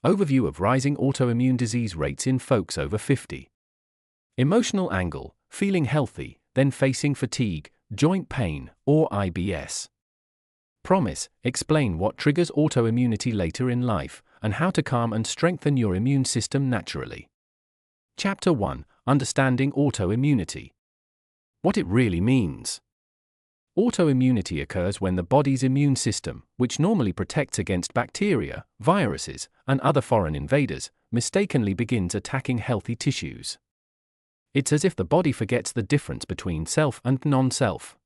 Overview of rising autoimmune disease rates in folks over 50. Emotional angle, feeling healthy, then facing fatigue, joint pain, or IBS. Promise, explain what triggers autoimmunity later in life, and how to calm and strengthen your immune system naturally. Chapter 1, Understanding Autoimmunity. What it really means. Autoimmunity occurs when the body's immune system, which normally protects against bacteria, viruses, and other foreign invaders, mistakenly begins attacking healthy tissues. It's as if the body forgets the difference between self and non-self.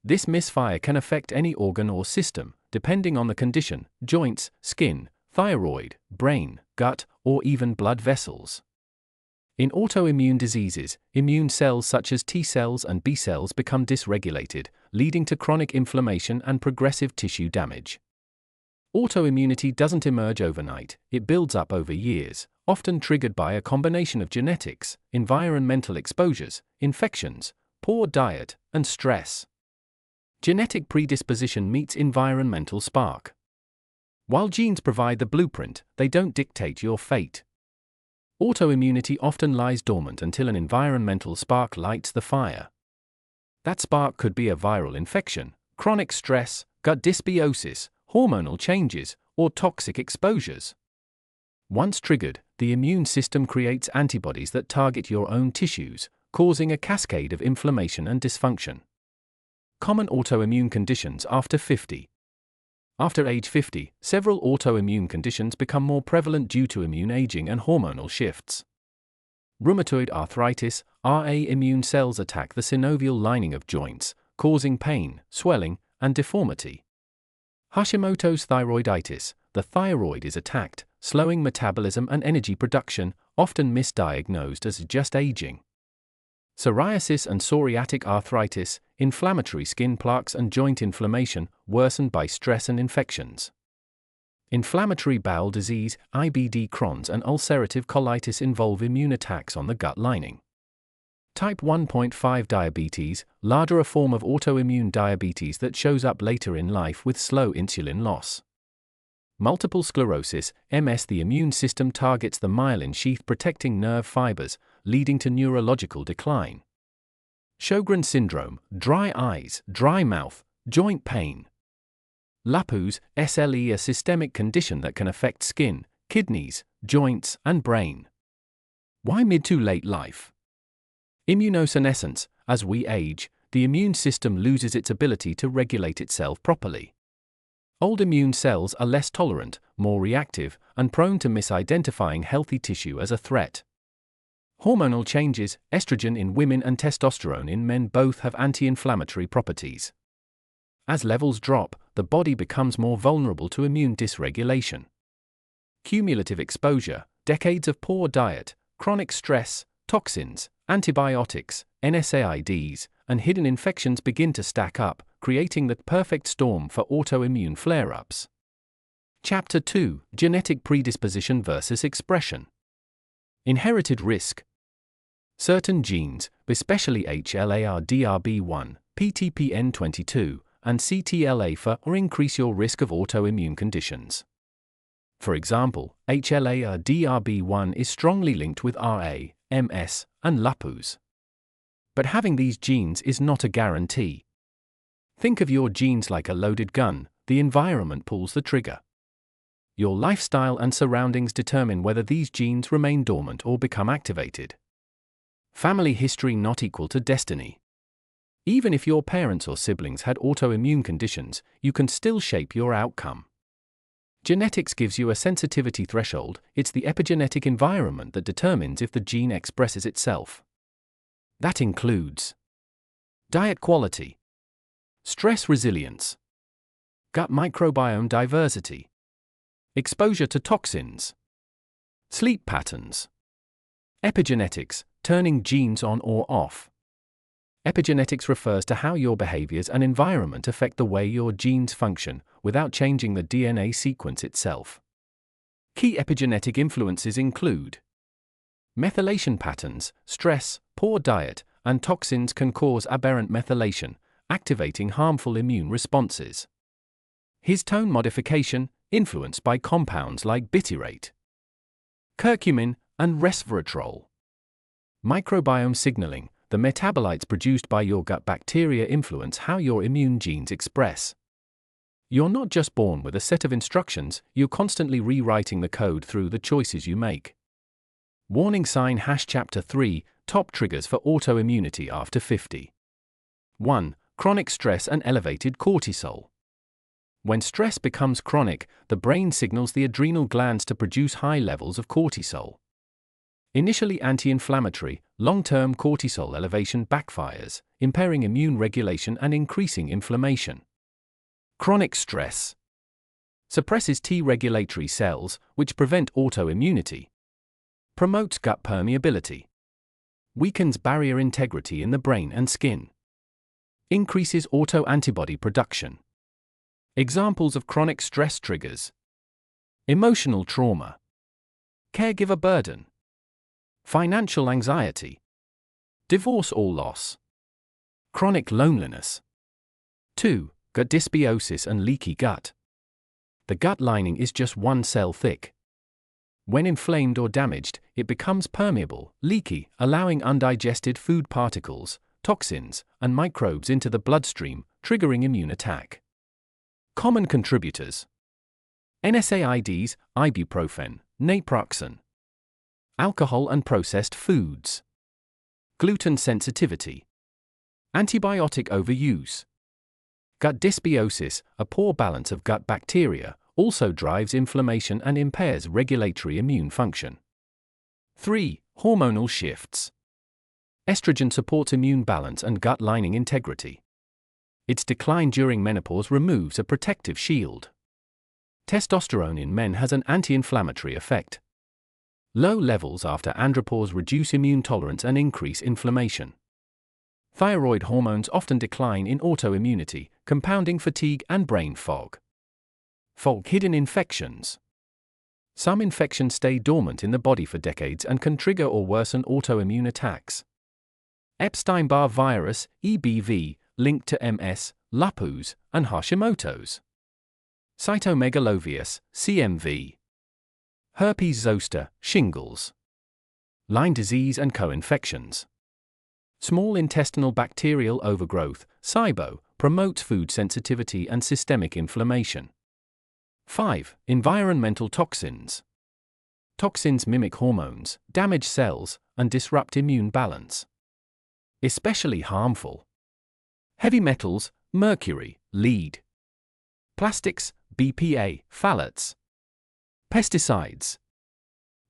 This misfire can affect any organ or system, depending on the condition: joints, skin, thyroid, brain, gut, or even blood vessels. In autoimmune diseases, immune cells such as T cells and B cells become dysregulated, leading to chronic inflammation and progressive tissue damage. Autoimmunity doesn't emerge overnight, it builds up over years, often triggered by a combination of genetics, environmental exposures, infections, poor diet, and stress. Genetic predisposition meets environmental spark. While genes provide the blueprint, they don't dictate your fate. Autoimmunity often lies dormant until an environmental spark lights the fire. That spark could be a viral infection, chronic stress, gut dysbiosis, hormonal changes, or toxic exposures. Once triggered, the immune system creates antibodies that target your own tissues, causing a cascade of inflammation and dysfunction. Common autoimmune conditions after 50. After age 50, several autoimmune conditions become more prevalent due to immune aging and hormonal shifts. Rheumatoid arthritis, RA. Immune cells attack the synovial lining of joints, causing pain, swelling, and deformity. Hashimoto's thyroiditis, the thyroid is attacked, slowing metabolism and energy production, often misdiagnosed as just aging. Psoriasis and psoriatic arthritis, inflammatory skin plaques and joint inflammation, worsened by stress and infections. Inflammatory bowel disease, IBD. Crohn's and ulcerative colitis involve immune attacks on the gut lining. Type 1.5 diabetes, larger, a form of autoimmune diabetes that shows up later in life with slow insulin loss. Multiple sclerosis, MS. The immune system targets the myelin sheath protecting nerve fibers, leading to neurological decline. Sjogren syndrome, dry eyes, dry mouth, joint pain. Lupus, SLE. A systemic condition that can affect skin, kidneys, joints, and brain. Why mid to late life? Immunosenescence. As we age, the immune system loses its ability to regulate itself properly. Old immune cells are less tolerant, more reactive, and prone to misidentifying healthy tissue as a threat. Hormonal changes, estrogen in women and testosterone in men both have anti-inflammatory properties. As levels drop, the body becomes more vulnerable to immune dysregulation. Cumulative exposure, decades of poor diet, chronic stress, toxins, antibiotics, NSAIDs, and hidden infections begin to stack up, creating the perfect storm for autoimmune flare-ups. Chapter 2, Genetic Predisposition versus Expression. Inherited risk. Certain genes, especially HLA-DRB1, PTPN22, and CTLA-4, increase your risk of autoimmune conditions. For example, HLA-DRB1 is strongly linked with RA, MS, and lupus. But having these genes is not a guarantee. Think of your genes like a loaded gun, the environment pulls the trigger. Your lifestyle and surroundings determine whether these genes remain dormant or become activated. Family history not equal to destiny. Even if your parents or siblings had autoimmune conditions, you can still shape your outcome. Genetics gives you a sensitivity threshold, it's the epigenetic environment that determines if the gene expresses itself. That includes diet quality, stress resilience, gut microbiome diversity, exposure to toxins, sleep patterns. Epigenetics, turning genes on or off. Epigenetics refers to how your behaviors and environment affect the way your genes function, without changing the DNA sequence itself. Key epigenetic influences include methylation patterns. Stress, poor diet, and toxins can cause aberrant methylation, activating harmful immune responses. His tone modification, influenced by compounds like butyrate, curcumin, and resveratrol. Microbiome signaling, the metabolites produced by your gut bacteria influence how your immune genes express. You're not just born with a set of instructions, you're constantly rewriting the code through the choices you make. Warning sign Chapter 3, Top Triggers for Autoimmunity After 50. 1. Chronic stress and elevated cortisol. When stress becomes chronic, the brain signals the adrenal glands to produce high levels of cortisol. Initially anti-inflammatory, long-term cortisol elevation backfires, impairing immune regulation and increasing inflammation. Chronic stress suppresses T-regulatory cells, which prevent autoimmunity. Promotes gut permeability. Weakens barrier integrity in the brain and skin. Increases autoantibody production. Examples of chronic stress triggers: emotional trauma, caregiver burden, financial anxiety, divorce or loss, chronic loneliness. 2. Gut dysbiosis and leaky gut. The gut lining is just one cell thick. When inflamed or damaged, it becomes permeable, leaky, allowing undigested food particles, toxins, and microbes into the bloodstream, triggering immune attack. Common contributors: NSAIDs, ibuprofen, naproxen, alcohol and processed foods, gluten sensitivity, antibiotic overuse. Gut dysbiosis, a poor balance of gut bacteria, also drives inflammation and impairs regulatory immune function. 3. Hormonal shifts. Estrogen supports immune balance and gut lining integrity. Its decline during menopause removes a protective shield. Testosterone in men has an anti-inflammatory effect. Low levels after andropause reduce immune tolerance and increase inflammation. Thyroid hormones often decline in autoimmunity, compounding fatigue and brain fog. Hidden infections. Some infections stay dormant in the body for decades and can trigger or worsen autoimmune attacks. Epstein-Barr virus, EBV, linked to MS, lupus, and Hashimoto's. Cytomegalovirus, CMV. Herpes zoster, shingles. Lyme disease and co-infections. Small intestinal bacterial overgrowth, SIBO, promotes food sensitivity and systemic inflammation. 5. Environmental toxins. Toxins mimic hormones, damage cells, and disrupt immune balance. Especially harmful: heavy metals, mercury, lead. Plastics, BPA, phthalates. Pesticides.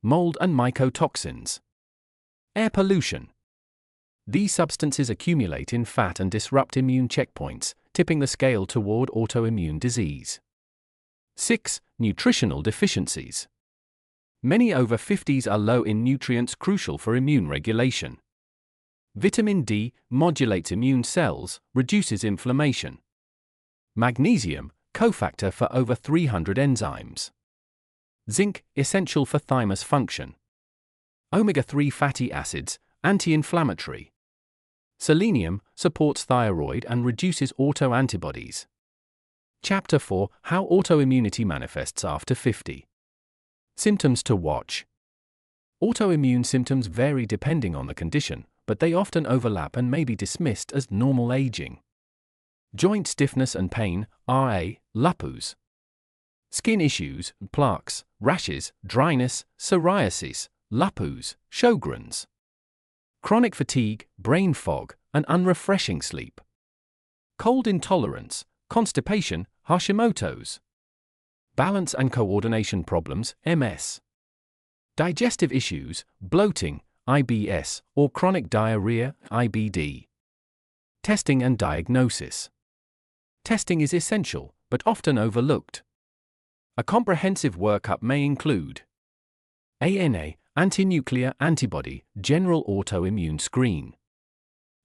Mold and mycotoxins. Air pollution. These substances accumulate in fat and disrupt immune checkpoints, tipping the scale toward autoimmune disease. 6. Nutritional deficiencies. Many over 50s are low in nutrients crucial for immune regulation. Vitamin D modulates immune cells, reduces inflammation. Magnesium, cofactor for over 300 enzymes. Zinc, essential for thymus function. Omega-3 fatty acids, anti-inflammatory. Selenium, supports thyroid and reduces autoantibodies. Chapter 4, How Autoimmunity Manifests After 50. Symptoms to watch. Autoimmune symptoms vary depending on the condition, but they often overlap and may be dismissed as normal aging. Joint stiffness and pain, RA, lupus. Skin issues, plaques, rashes, dryness, psoriasis, lupus, Sjogren's. Chronic fatigue, brain fog, and unrefreshing sleep. Cold intolerance, constipation, Hashimoto's. Balance and coordination problems, MS. Digestive issues, bloating, IBS, or chronic diarrhea, IBD. Testing and diagnosis. Testing is essential, but often overlooked. A comprehensive workup may include ANA, anti-nuclear antibody, general autoimmune screen.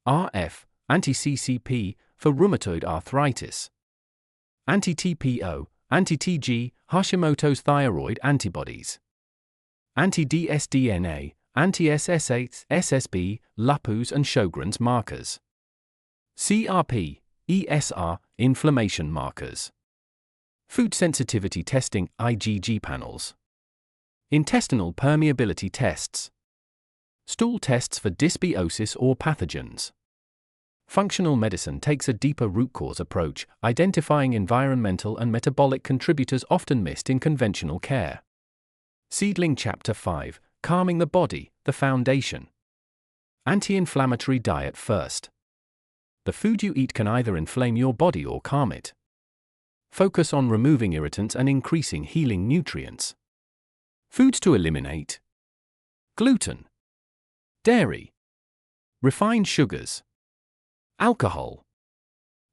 RF, anti-CCP, for rheumatoid arthritis. Anti-TPO, anti-TG, Hashimoto's thyroid antibodies. Anti-dsDNA, anti-SS8, SSB, lupus and Sjogren's markers. CRP, ESR, inflammation markers. Food sensitivity testing, IgG panels. Intestinal permeability tests. Stool tests for dysbiosis or pathogens. Functional medicine takes a deeper root cause approach, identifying environmental and metabolic contributors often missed in conventional care. Seedling Chapter 5, Calming the Body, the Foundation. Anti-inflammatory diet first. The food you eat can either inflame your body or calm it. Focus on removing irritants and increasing healing nutrients. Foods to eliminate. Gluten. Dairy. Refined sugars. Alcohol.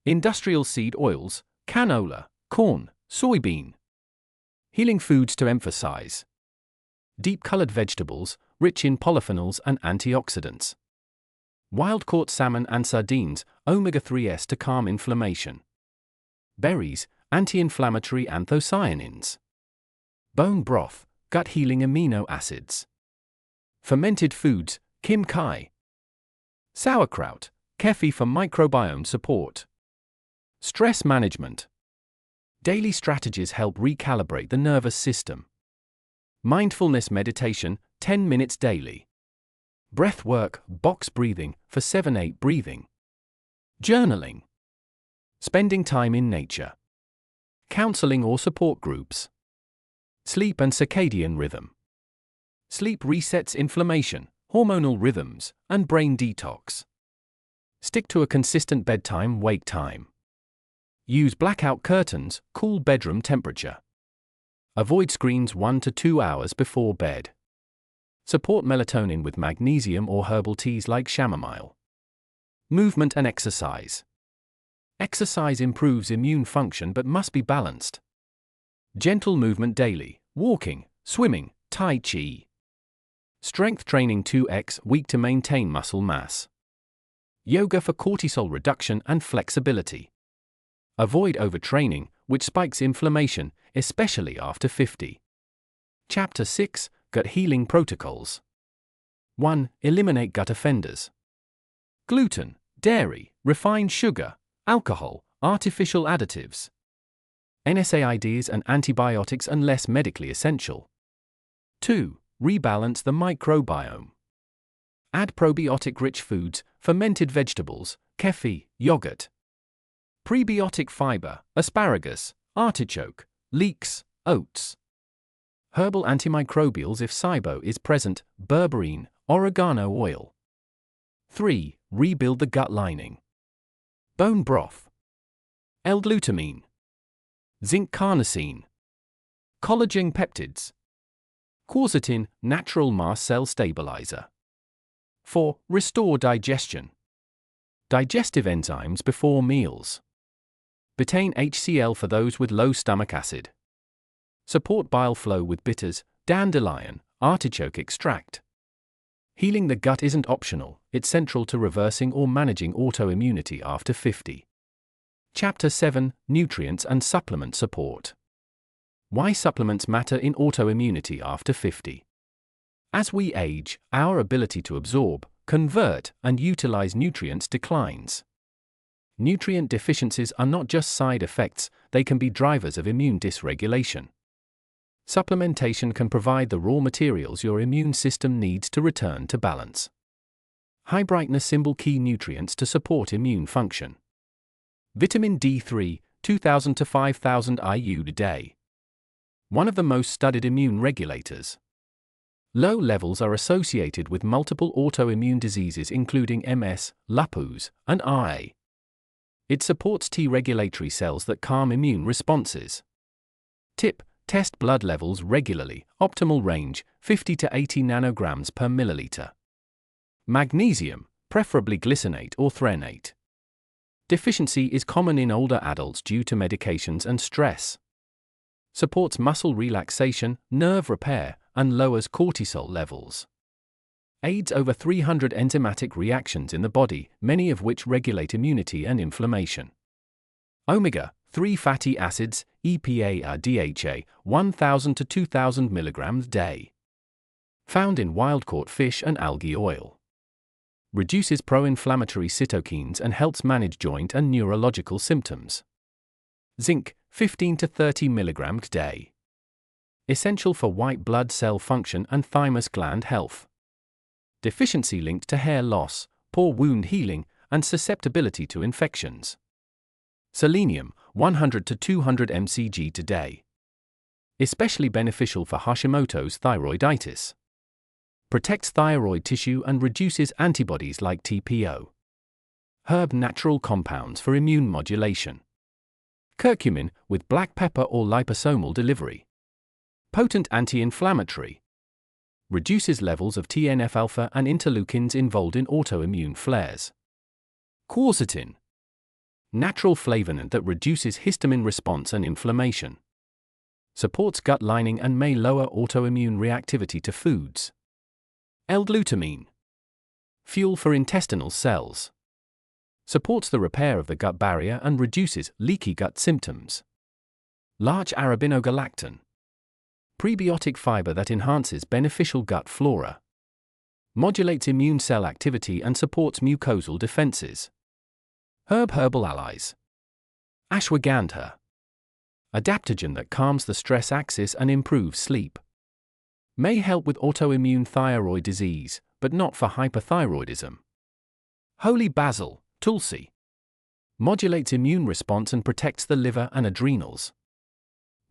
Industrial seed oils, canola, corn, soybean. Healing foods to emphasize. Deep-colored vegetables, rich in polyphenols and antioxidants. Wild-caught salmon and sardines, omega-3s to calm inflammation. Berries, anti-inflammatory anthocyanins. Bone broth, gut-healing amino acids. Fermented foods, kim chi. Sauerkraut, kefir for microbiome support. Stress management. Daily strategies help recalibrate the nervous system. Mindfulness meditation, 10 minutes daily. Breath work, box breathing, for 7-8 breathing. Journaling. Spending time in nature. Counseling or support groups. Sleep and circadian rhythm. Sleep resets inflammation, hormonal rhythms, and brain detox. Stick to a consistent bedtime-wake time. Use blackout curtains, cool bedroom temperature. Avoid screens 1 to 2 hours before bed. Support melatonin with magnesium or herbal teas like chamomile. Movement and exercise. Exercise improves immune function but must be balanced. Gentle movement daily, walking, swimming, tai chi. Strength training 2x week to maintain muscle mass. Yoga for cortisol reduction and flexibility. Avoid overtraining, which spikes inflammation, especially after 50. Chapter 6, Gut Healing Protocols. 1. Eliminate gut offenders. Gluten, dairy, refined sugar, alcohol, artificial additives. NSAIDs and antibiotics unless medically essential. 2. Rebalance the microbiome. Add probiotic-rich foods, fermented vegetables, kefir, yogurt. Prebiotic fiber, asparagus, artichoke, leeks, oats. Herbal antimicrobials if SIBO is present, berberine, oregano oil. 3. Rebuild the gut lining. Bone broth. L-glutamine. Zinc carnosine. Collagen peptides. Quercetin, natural mast cell stabilizer. 4. Restore digestion. Digestive enzymes before meals. Betaine HCl for those with low stomach acid. Support bile flow with bitters, dandelion, artichoke extract. Healing the gut isn't optional, it's central to reversing or managing autoimmunity after 50. Chapter 7, Nutrients and Supplement Support. Why supplements matter in autoimmunity after 50. As we age, our ability to absorb, convert, and utilize nutrients declines. Nutrient deficiencies are not just side effects, they can be drivers of immune dysregulation. Supplementation can provide the raw materials your immune system needs to return to balance. High brightness symbol key nutrients to support immune function. Vitamin D3, 2000 to 5000 IU a day. One of the most studied immune regulators. Low levels are associated with multiple autoimmune diseases including MS, lupus, and RA. It supports T regulatory cells that calm immune responses. Tip: test blood levels regularly, optimal range, 50 to 80 nanograms per milliliter. Magnesium, preferably glycinate or threonate. Deficiency is common in older adults due to medications and stress. Supports muscle relaxation, nerve repair, and lowers cortisol levels. Aids over 300 enzymatic reactions in the body, many of which regulate immunity and inflammation. Omega-3 fatty acids, EPA or DHA, 1000 to 2000 milligrams day. Found in wild-caught fish and algae oil. reduces pro-inflammatory cytokines and helps manage joint and neurological symptoms. Zinc, 15 to 30 mg day. Essential for white blood cell function and thymus gland health. Deficiency linked to hair loss, poor wound healing, and susceptibility to infections. Selenium, 100 to 200 mcg today. Especially beneficial for Hashimoto's thyroiditis. Protects thyroid tissue and reduces antibodies like TPO. Herb natural compounds for immune modulation. Curcumin with black pepper or liposomal delivery. Potent anti-inflammatory. Reduces levels of TNF-alpha and interleukins involved in autoimmune flares. Quercetin. Natural flavonoid that reduces histamine response and inflammation. Supports gut lining and may lower autoimmune reactivity to foods. L-glutamine. Fuel for intestinal cells. Supports the repair of the gut barrier and reduces leaky gut symptoms. Larch arabinogalactan. Prebiotic fiber that enhances beneficial gut flora. Modulates immune cell activity and supports mucosal defenses. Herbal allies. Ashwagandha. Adaptogen that calms the stress axis and improves sleep. May help with autoimmune thyroid disease, but not for hyperthyroidism. Holy basil, tulsi. Modulates immune response and protects the liver and adrenals.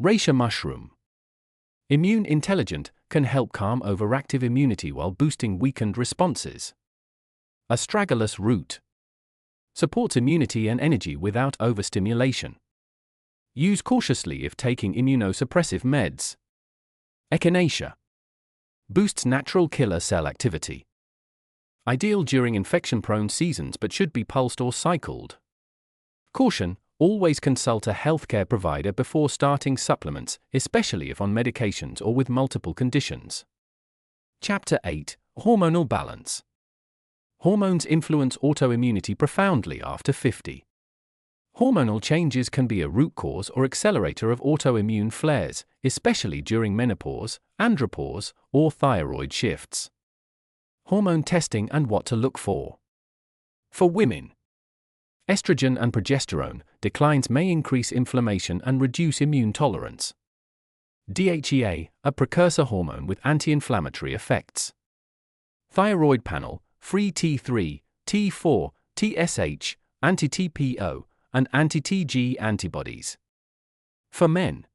Reishi mushroom. Immune intelligent, can help calm overactive immunity while boosting weakened responses. Astragalus root. Supports immunity and energy without overstimulation. Use cautiously if taking immunosuppressive meds. Echinacea. Boosts natural killer cell activity. Ideal during infection-prone seasons but should be pulsed or cycled. Caution: always consult a healthcare provider before starting supplements, especially if on medications or with multiple conditions. Chapter 8: Hormonal balance. Hormones influence autoimmunity profoundly after 50. Hormonal changes can be a root cause or accelerator of autoimmune flares, especially during menopause, andropause, or thyroid shifts. Hormone testing and what to look for. For women, estrogen and progesterone declines may increase inflammation and reduce immune tolerance. DHEA, a precursor hormone with anti-inflammatory effects. Thyroid panel, free T3, T4, TSH, anti-TPO, and anti-TG antibodies. For men,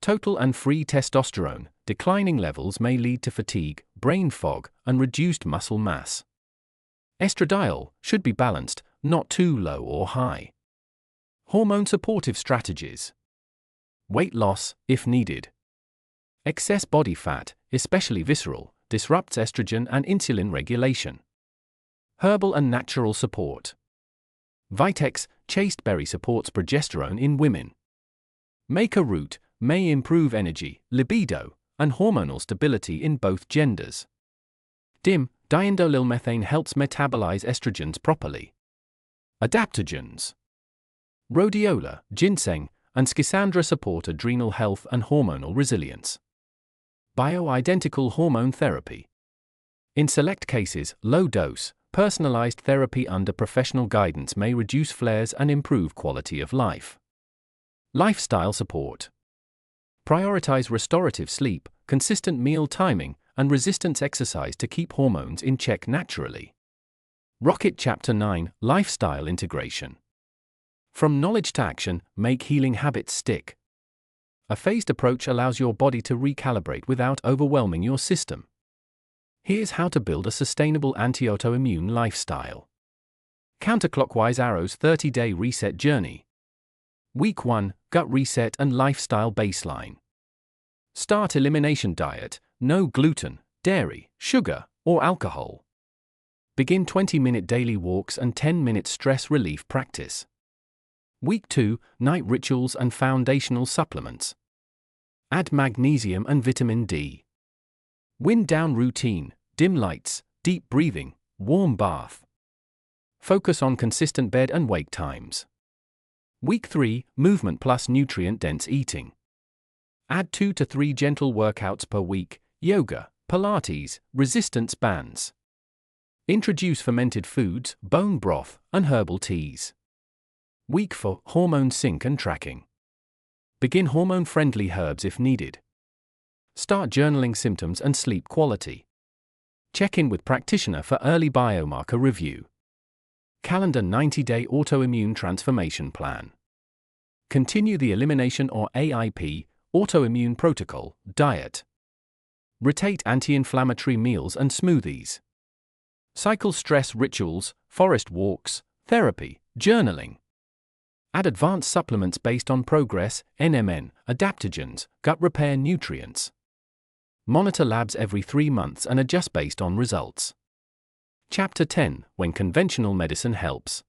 total and free testosterone, declining levels may lead to fatigue, brain fog, and reduced muscle mass. Estradiol should be balanced, not too low or high. Hormone supportive strategies. Weight loss, if needed. Excess body fat, especially visceral, disrupts estrogen and insulin regulation. Herbal and natural support. Vitex, chasteberry supports progesterone in women. Maca root may improve energy, libido, and hormonal stability in both genders. DIM, diindolylmethane helps metabolize estrogens properly. Adaptogens. Rhodiola, ginseng, and schisandra support adrenal health and hormonal resilience. Bioidentical hormone therapy. In select cases, low-dose, personalized therapy under professional guidance may reduce flares and improve quality of life. Lifestyle support. Prioritize restorative sleep, consistent meal timing, and resistance exercise to keep hormones in check naturally. Rocket Chapter 9: Lifestyle Integration. From knowledge to action, make healing habits stick. A phased approach allows your body to recalibrate without overwhelming your system. Here's how to build a sustainable anti-autoimmune lifestyle. Counterclockwise arrows 30-day reset journey. Week 1, gut reset and lifestyle baseline. Start elimination diet, no gluten, dairy, sugar, or alcohol. Begin 20-minute daily walks and 10-minute stress relief practice. Week 2, night rituals and foundational supplements. Add magnesium and vitamin D. Wind down routine, dim lights, deep breathing, warm bath. Focus on consistent bed and wake times. Week 3, movement plus nutrient-dense eating. Add 2 to 3 gentle workouts per week, yoga, Pilates, resistance bands. Introduce fermented foods, bone broth, and herbal teas. Week for hormone sync and tracking. Begin hormone-friendly herbs if needed. Start journaling symptoms and sleep quality. Check in with practitioner for early biomarker review. Calendar 90-day autoimmune transformation plan. Continue the elimination or AIP, autoimmune protocol, diet. Rotate anti-inflammatory meals and smoothies. Cycle stress rituals, forest walks, therapy, journaling. Add advanced supplements based on progress, NMN, adaptogens, gut repair nutrients. Monitor labs every 3 months and adjust based on results. Chapter 10, When Conventional Medicine Helps.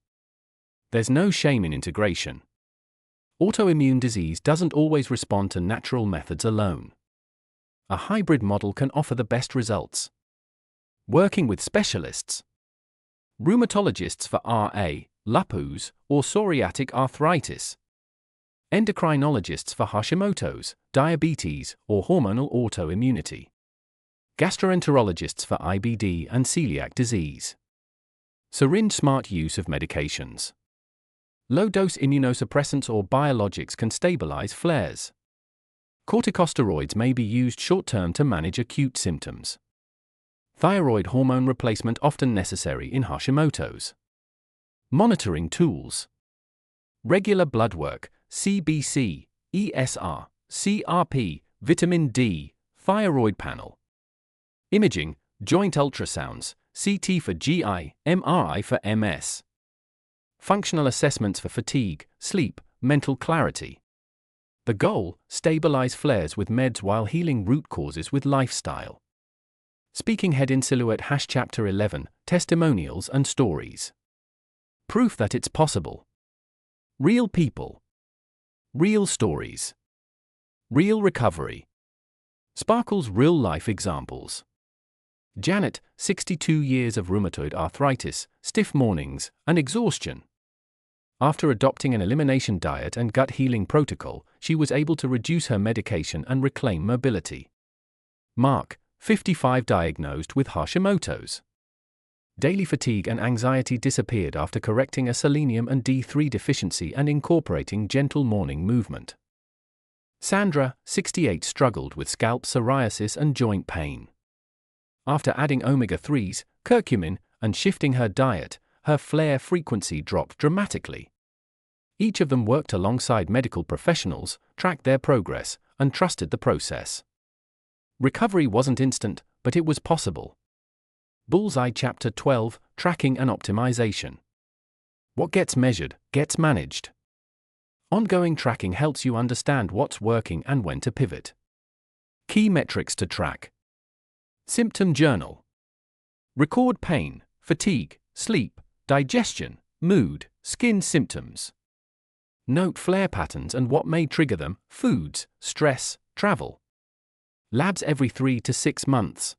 There's no shame in integration. Autoimmune disease doesn't always respond to natural methods alone. A hybrid model can offer the best results. Working with specialists. Rheumatologists for RA, lupus, or psoriatic arthritis. Endocrinologists for Hashimoto's, diabetes, or hormonal autoimmunity. Gastroenterologists for IBD and celiac disease. Syringe-smart use of medications. Low-dose immunosuppressants or biologics can stabilize flares. Corticosteroids may be used short-term to manage acute symptoms. Thyroid hormone replacement often necessary in Hashimoto's. Monitoring tools. Regular blood work, CBC, ESR, CRP, vitamin D, thyroid panel. Imaging, joint ultrasounds, CT for GI, MRI for MS. Functional assessments for fatigue, sleep, mental clarity. The goal, stabilize flares with meds while healing root causes with lifestyle. Speaking head in silhouette #Chapter 11, Testimonials and Stories. Proof that it's possible. Real people. Real stories. Real recovery. Sparkle's real-life examples. Janet, 62 years of rheumatoid arthritis, stiff mornings, and exhaustion. After adopting an elimination diet and gut healing protocol, she was able to reduce her medication and reclaim mobility. Mark, 55, diagnosed with Hashimoto's. Daily fatigue and anxiety disappeared after correcting a selenium and D3 deficiency and incorporating gentle morning movement. Sandra, 68, struggled with scalp psoriasis and joint pain. After adding omega-3s, curcumin, and shifting her diet, her flare frequency dropped dramatically. Each of them worked alongside medical professionals, tracked their progress, and trusted the process. Recovery wasn't instant, but it was possible. Bullseye Chapter 12, Tracking and Optimization. What gets measured, gets managed. Ongoing tracking helps you understand what's working and when to pivot. Key metrics to track. Symptom journal. Record pain, fatigue, sleep, digestion, mood, skin symptoms. Note flare patterns and what may trigger them, foods, stress, travel. Labs every 3 to 6 months.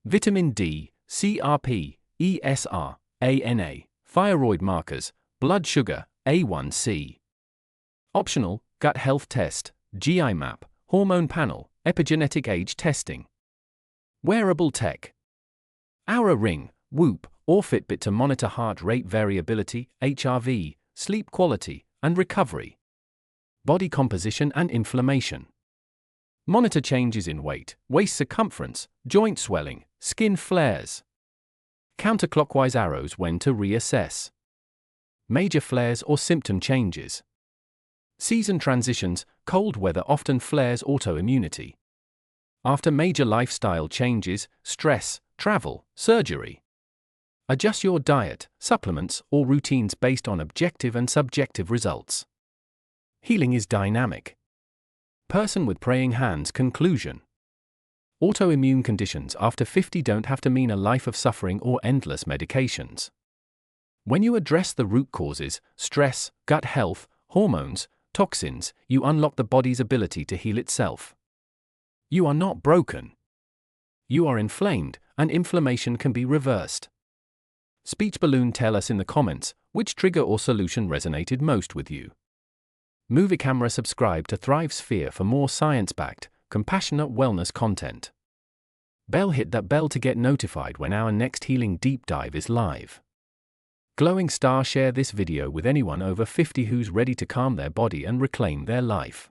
Vitamin D, CRP, ESR, ANA, thyroid markers, blood sugar, A1C. Optional, gut health test, GI map, hormone panel, epigenetic age testing. Wearable tech. Oura Ring, Whoop, or Fitbit to monitor heart rate variability, HRV, sleep quality, and recovery. Body composition and inflammation. Monitor changes in weight, waist circumference, joint swelling, skin flares. Counterclockwise arrows when to reassess. Major flares or symptom changes. Season transitions, cold weather often flares autoimmunity. After major lifestyle changes, stress, travel, surgery. Adjust your diet, supplements, or routines based on objective and subjective results. Healing is dynamic. Person with praying hands. Conclusion. Autoimmune conditions after 50 don't have to mean a life of suffering or endless medications. When you address the root causes, stress, gut health, hormones, toxins, you unlock the body's ability to heal itself. You are not broken. You are inflamed, and inflammation can be reversed. Speech balloon. Tell us in the comments which trigger or solution resonated most with you. Movie camera. Subscribe to Thrive Sphere for more science-backed, compassionate wellness content. Hit that bell to get notified when our next healing deep dive is live. Glowing star, share this video with anyone over 50 who's ready to calm their body and reclaim their life.